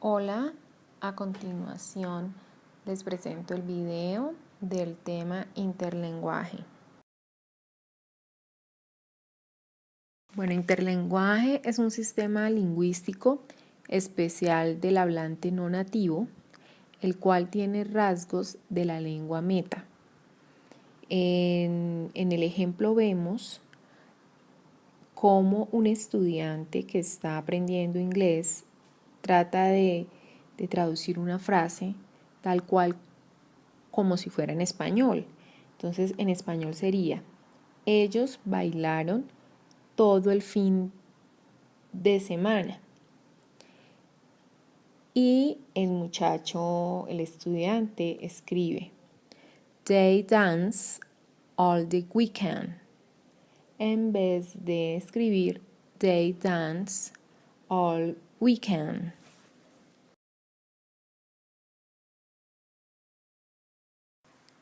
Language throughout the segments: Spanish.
Hola, a continuación les presento el video del tema interlenguaje. Bueno, interlenguaje es un sistema lingüístico especial del hablante no nativo, el cual tiene rasgos de la lengua meta. En el ejemplo vemos cómo un estudiante que está aprendiendo inglés trata de traducir una frase tal cual como si fuera en español. Entonces, en español sería: ellos bailaron todo el fin de semana. Y el muchacho, el estudiante, escribe: they dance all the weekend. En vez de escribir they dance all weekend.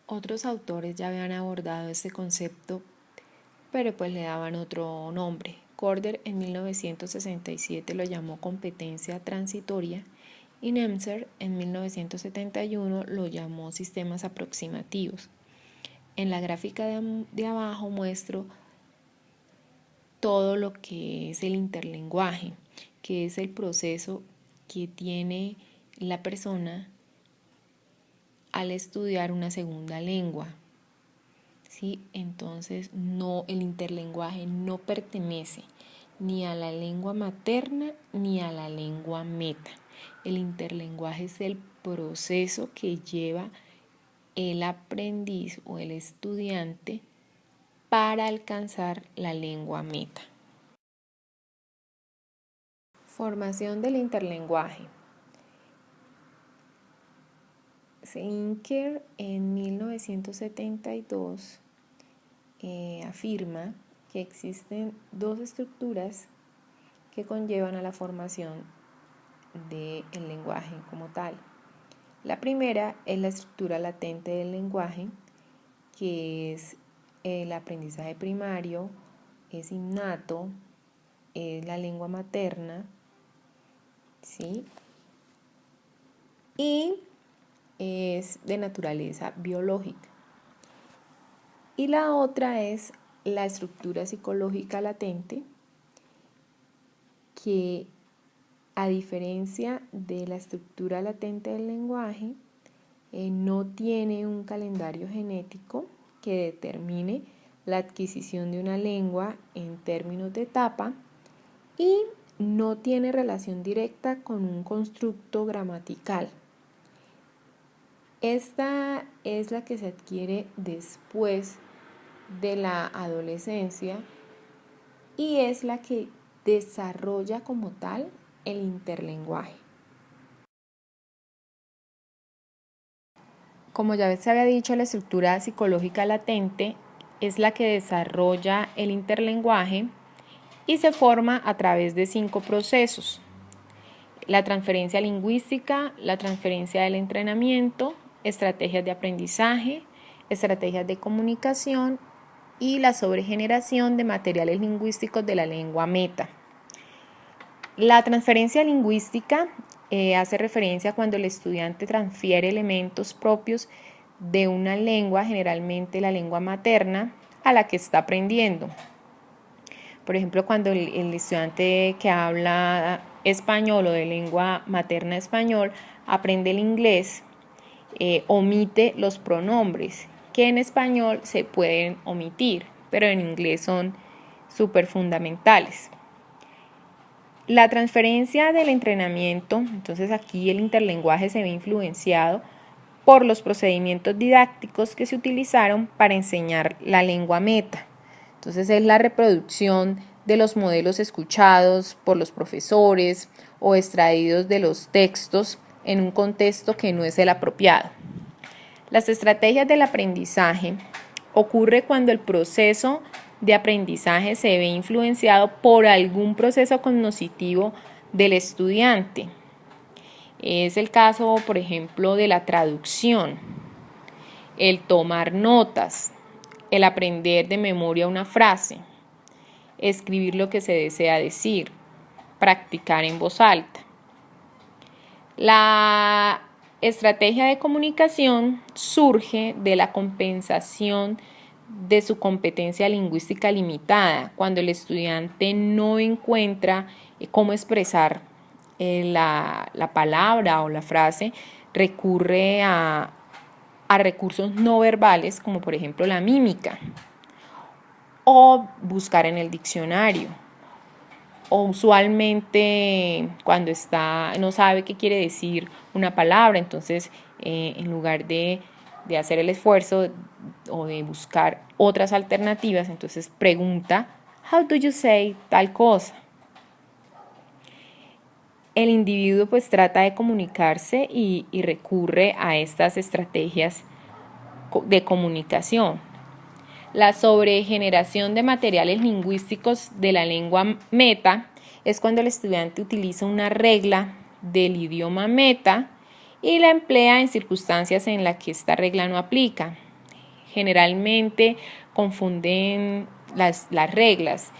Otros autores ya habían abordado este concepto, pero pues le daban otro nombre. Corder en 1967 lo llamó competencia transitoria y Nemser en 1971 lo llamó sistemas aproximativos. En la gráfica de abajo muestro todo lo que es el interlenguaje, que es el proceso que tiene la persona al estudiar una segunda lengua. ¿Sí? Entonces, el interlenguaje no pertenece ni a la lengua materna ni a la lengua meta. El interlenguaje es el proceso que lleva el aprendiz o el estudiante para alcanzar la lengua meta. Formación del interlenguaje. Zinker en 1972 afirma que existen dos estructuras que conllevan a la formación del lenguaje como tal. La primera es la estructura latente del lenguaje, que es el aprendizaje primario, es innato, es la lengua materna, ¿sí? Y es de naturaleza biológica. Y la otra es la estructura psicológica latente, que a diferencia de la estructura latente del lenguaje, no tiene un calendario genético que determine la adquisición de una lengua en términos de etapa y no tiene relación directa con un constructo gramatical. Esta es la que se adquiere después de la adolescencia y es la que desarrolla como tal el interlenguaje. Como ya se había dicho, la estructura psicológica latente es la que desarrolla el interlenguaje y se forma a través de 5 procesos: la transferencia lingüística, la transferencia del entrenamiento, estrategias de aprendizaje, estrategias de comunicación y la sobregeneración de materiales lingüísticos de la lengua meta. La transferencia lingüística hace referencia cuando el estudiante transfiere elementos propios de una lengua, generalmente la lengua materna, a la que está aprendiendo. Por ejemplo, cuando el estudiante que habla español o de lengua materna español aprende el inglés, omite los pronombres, que en español se pueden omitir, pero en inglés son súper fundamentales. La transferencia del entrenamiento, entonces aquí el interlenguaje se ve influenciado por los procedimientos didácticos que se utilizaron para enseñar la lengua meta. Entonces es la reproducción de los modelos escuchados por los profesores o extraídos de los textos en un contexto que no es el apropiado. Las estrategias del aprendizaje ocurre cuando el proceso de aprendizaje se ve influenciado por algún proceso cognitivo del estudiante. Es el caso, por ejemplo, de la traducción, el tomar notas, el aprender de memoria una frase, escribir lo que se desea decir, practicar en voz alta. La estrategia de comunicación surge de la compensación de su competencia lingüística limitada, cuando el estudiante no encuentra cómo expresar la palabra o la frase, recurre a recursos no verbales, como por ejemplo la mímica, o buscar en el diccionario. O usualmente cuando no sabe qué quiere decir una palabra, entonces en lugar de hacer el esfuerzo o de buscar otras alternativas, entonces pregunta, how do you say tal cosa? El individuo pues trata de comunicarse y recurre a estas estrategias de comunicación. La sobregeneración de materiales lingüísticos de la lengua meta es cuando el estudiante utiliza una regla del idioma meta y la emplea en circunstancias en las que esta regla no aplica. Generalmente confunden las reglas.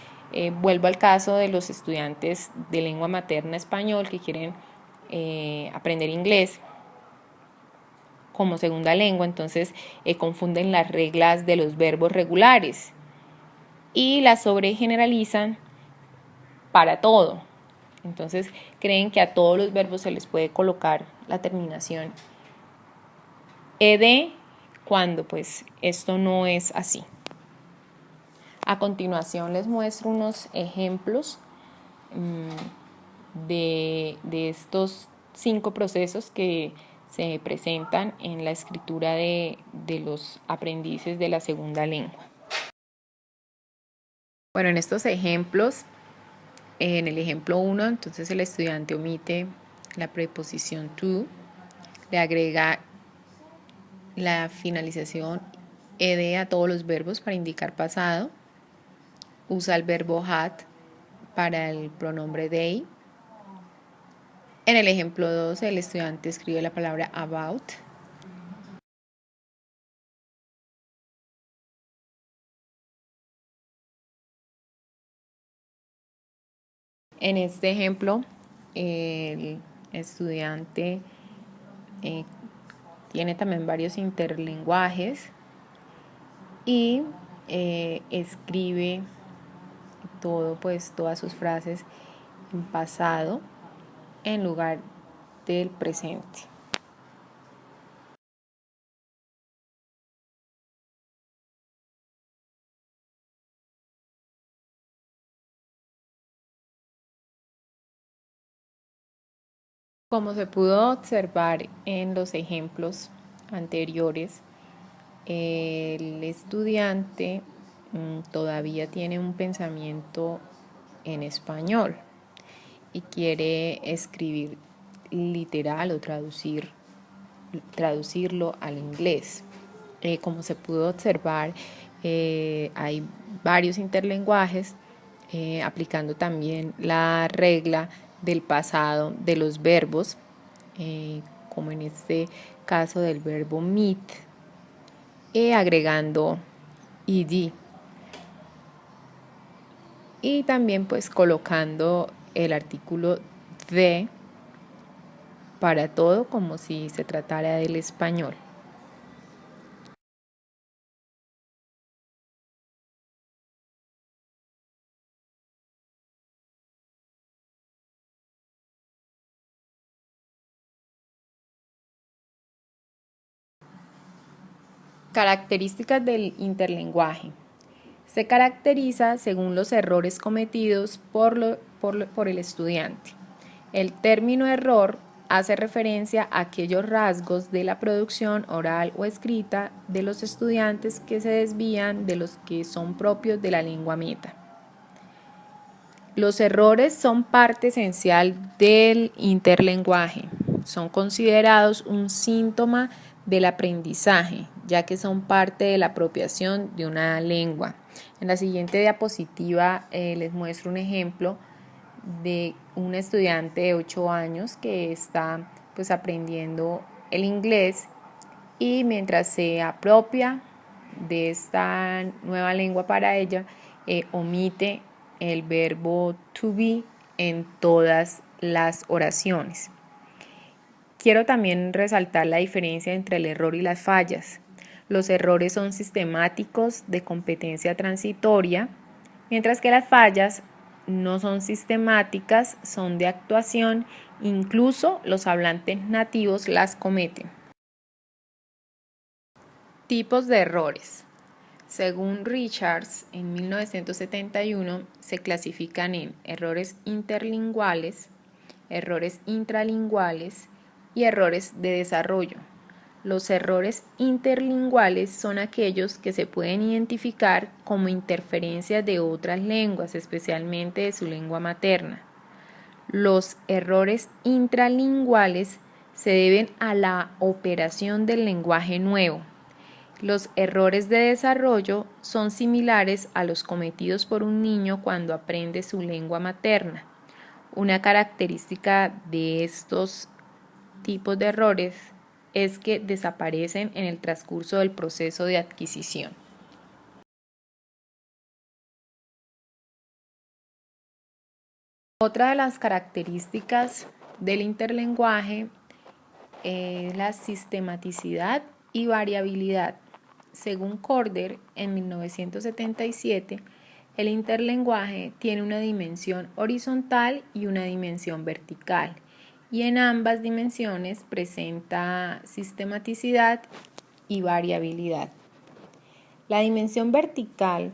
Vuelvo al caso de los estudiantes de lengua materna español que quieren aprender inglés como segunda lengua, entonces confunden las reglas de los verbos regulares y las sobregeneralizan para todo. Entonces creen que a todos los verbos se les puede colocar la terminación ed, cuando pues esto no es así. A continuación les muestro unos ejemplos de estos 5 procesos que se presentan en la escritura de los aprendices de la segunda lengua. Bueno, en estos ejemplos, en el ejemplo 1, entonces el estudiante omite la preposición to, le agrega la finalización ed a todos los verbos para indicar pasado, usa el verbo had para el pronombre they. En el ejemplo 2, el estudiante escribe la palabra about. En este ejemplo, el estudiante tiene también varios interlenguajes y escribe todas sus frases en pasado en lugar del presente. Como se pudo observar en los ejemplos anteriores, el estudiante todavía tiene un pensamiento en español y quiere escribir literal o traducirlo al inglés. Como se pudo observar, hay varios interlenguajes aplicando también la regla del pasado de los verbos, como en este caso del verbo meet, agregando ed y también pues colocando el artículo de para todo como si se tratara del español. Características del interlenguaje. Se caracteriza según los errores cometidos por el estudiante. El término error hace referencia a aquellos rasgos de la producción oral o escrita de los estudiantes que se desvían de los que son propios de la lengua meta. Los errores son parte esencial del interlenguaje. Son considerados un síntoma del aprendizaje, ya que son parte de la apropiación de una lengua. En la siguiente diapositiva les muestro un ejemplo de un estudiante de 8 años que está aprendiendo el inglés y mientras se apropia de esta nueva lengua para ella, omite el verbo to be en todas las oraciones. quiero también resaltar la diferencia entre el error y las fallas. Los errores son sistemáticos de competencia transitoria, mientras que las fallas no son sistemáticas, son de actuación, incluso los hablantes nativos las cometen. Tipos de errores. Según Richards, en 1971 se clasifican en errores interlinguales, errores intralinguales y errores de desarrollo. Los errores interlinguales son aquellos que se pueden identificar como interferencias de otras lenguas, especialmente de su lengua materna. Los errores intralinguales se deben a la operación del lenguaje nuevo. Los errores de desarrollo son similares a los cometidos por un niño cuando aprende su lengua materna. Una característica de estos tipos de errores es que desaparecen en el transcurso del proceso de adquisición. Otra de las características del interlenguaje es la sistematicidad y variabilidad. Según Corder, en 1977, el interlenguaje tiene una dimensión horizontal y una dimensión vertical, y en ambas dimensiones presenta sistematicidad y variabilidad. La dimensión vertical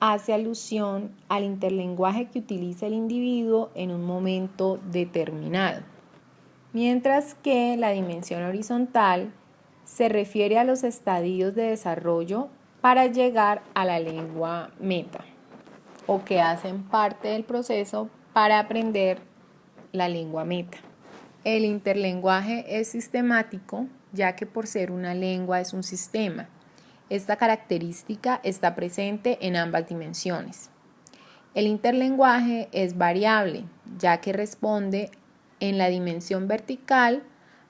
hace alusión al interlenguaje que utiliza el individuo en un momento determinado, mientras que la dimensión horizontal se refiere a los estadios de desarrollo para llegar a la lengua meta, o que hacen parte del proceso para aprender la lengua meta. El interlenguaje es sistemático, ya que por ser una lengua es un sistema. Esta característica está presente en ambas dimensiones. El interlenguaje es variable, ya que responde en la dimensión vertical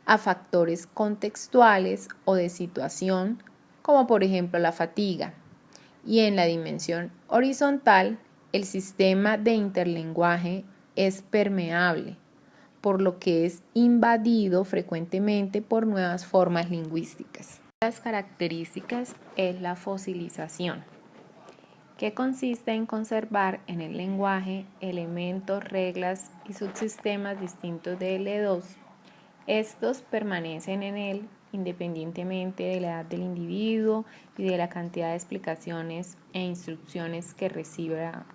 a factores contextuales o de situación, como por ejemplo la fatiga, y en la dimensión horizontal el sistema de interlenguaje es permeable, por lo que es invadido frecuentemente por nuevas formas lingüísticas. Las características es la fosilización, que consiste en conservar en el lenguaje elementos, reglas y subsistemas distintos de L2. Estos permanecen en él independientemente de la edad del individuo y de la cantidad de explicaciones e instrucciones que reciba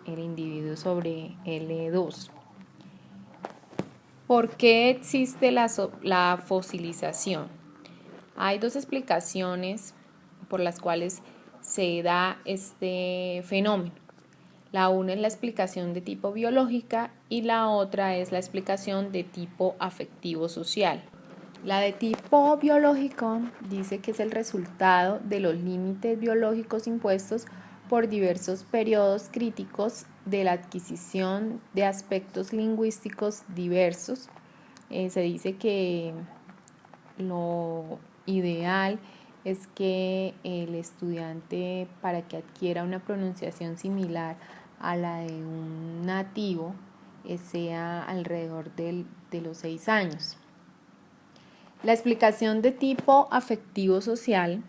el individuo sobre L2. ¿Por qué existe la fosilización? Hay dos explicaciones por las cuales se da este fenómeno. La una es la explicación de tipo biológica y la otra es la explicación de tipo afectivo-social. La de tipo biológico dice que es el resultado de los límites biológicos impuestos por diversos periodos críticos de la adquisición de aspectos lingüísticos diversos. Se dice que lo ideal es que el estudiante, para que adquiera una pronunciación similar a la de un nativo, sea alrededor de los 6 años. La explicación de tipo afectivo-social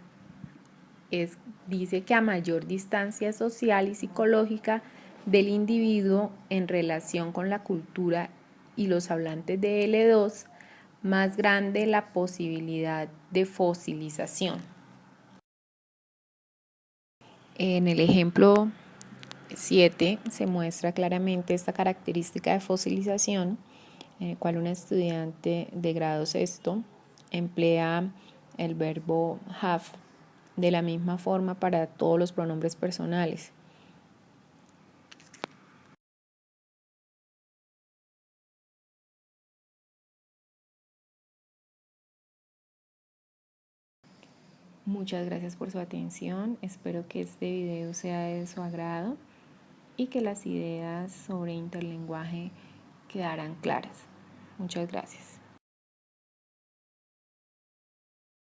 dice que a mayor distancia social y psicológica del individuo en relación con la cultura y los hablantes de L2, más grande la posibilidad de fosilización. En el ejemplo 7 se muestra claramente esta característica de fosilización, en el cual un estudiante de grado sexto emplea el verbo have de la misma forma para todos los pronombres personales. Muchas gracias por su atención. Espero que este video sea de su agrado y que las ideas sobre interlenguaje quedaran claras. Muchas gracias.